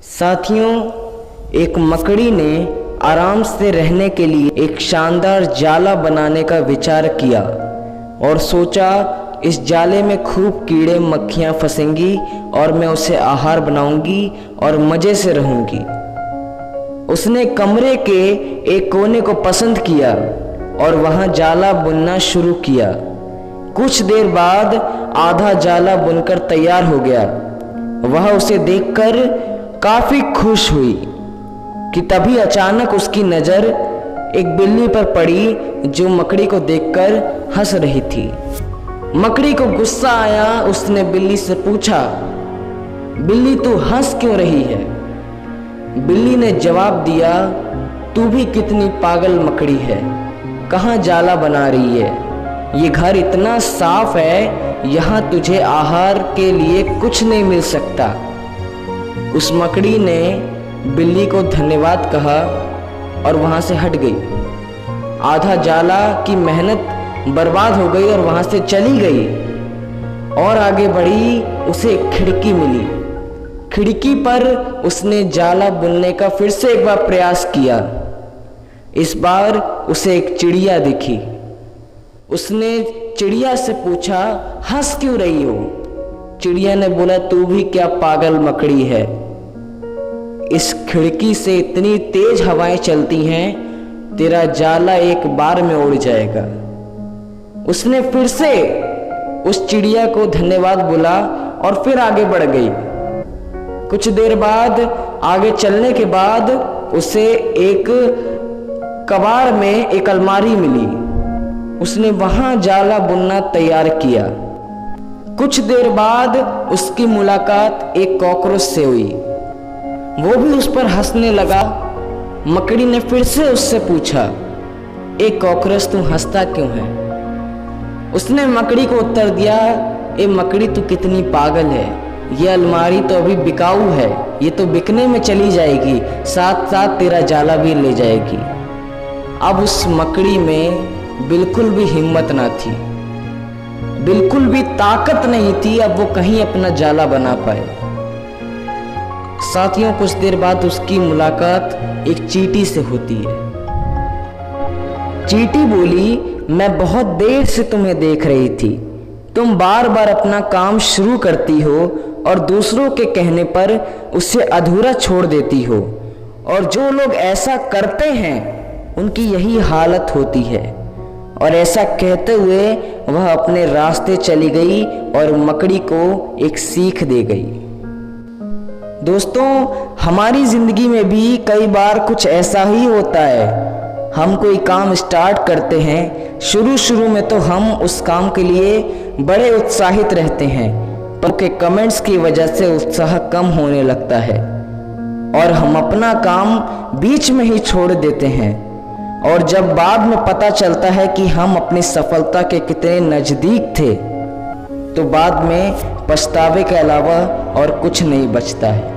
साथियों, एक मकड़ी ने आराम से रहने के लिए एक शानदार जाला बनाने का विचार किया और सोचा इस जाले में खूब कीड़े मक्खियाँ फंसेंगी और मैं उसे आहार बनाऊंगी और मज़े से रहूंगी। उसने कमरे के एक कोने को पसंद किया और वहाँ जाला बुनना शुरू किया। कुछ देर बाद आधा जाला बुनकर तैयार हो गया। वह उसे देखकर काफ़ी खुश हुई कि तभी अचानक उसकी नज़र एक बिल्ली पर पड़ी जो मकड़ी को देखकर हंस रही थी। मकड़ी को गुस्सा आया। उसने बिल्ली से पूछा, बिल्ली तू हंस क्यों रही है? बिल्ली ने जवाब दिया, तू भी कितनी पागल मकड़ी है, कहाँ जाला बना रही है? ये घर इतना साफ है, यहाँ तुझे आहार के लिए कुछ नहीं मिल सकता। उस मकड़ी ने बिल्ली को धन्यवाद कहा और वहाँ से हट गई। आधा जाला की मेहनत बर्बाद हो गई और वहाँ से चली गई और आगे बढ़ी। उसे एक खिड़की मिली। खिड़की पर उसने जाला बुनने का फिर से एक बार प्रयास किया। इस बार उसे एक चिड़िया दिखी। उसने चिड़िया से पूछा, हंस क्यों रही हो? चिड़िया ने बोला, तू भी क्या पागल मकड़ी है, इस खिड़की से इतनी तेज हवाएं चलती हैं, तेरा जाला एक बार में उड़ जाएगा। उसने फिर से उस चिड़िया को धन्यवाद बोला और फिर आगे बढ़ गई। कुछ देर बाद आगे चलने के बाद उसे एक कबाड़ में एक अलमारी मिली। उसने वहां जाला बुनना तैयार किया। कुछ देर बाद उसकी मुलाकात एक कॉकरोच से हुई। वो भी उस पर हंसने लगा। मकड़ी ने फिर से उससे पूछा, एक कॉकरोच तू हंसता क्यों है? उसने मकड़ी को उत्तर दिया, ए मकड़ी तू कितनी पागल है, ये अलमारी तो अभी बिकाऊ है, ये तो बिकने में चली जाएगी, साथ साथ तेरा जाला भी ले जाएगी। अब उस मकड़ी में बिल्कुल भी हिम्मत ना थी, बिल्कुल भी ताकत नहीं थी अब वो कहीं अपना जाला बना पाए। साथियों, कुछ देर बाद उसकी मुलाकात एक चींटी से होती है। चींटी बोली, मैं बहुत देर से तुम्हें देख रही थी, तुम बार बार अपना काम शुरू करती हो और दूसरों के कहने पर उसे अधूरा छोड़ देती हो, और जो लोग ऐसा करते हैं उनकी यही हालत होती है। और ऐसा कहते हुए वह अपने रास्ते चली गई और मकड़ी को एक सीख दे गई। दोस्तों, हमारी ज़िंदगी में भी कई बार कुछ ऐसा ही होता है। हम कोई काम स्टार्ट करते हैं, शुरू में तो हम उस काम के लिए बड़े उत्साहित रहते हैं, पर के कमेंट्स की वजह से उत्साह कम होने लगता है और हम अपना काम बीच में ही छोड़ देते हैं। और जब बाद में पता चलता है कि हम अपनी सफलता के कितने नज़दीक थे, तो बाद में पछतावे के अलावा और कुछ नहीं बचता है।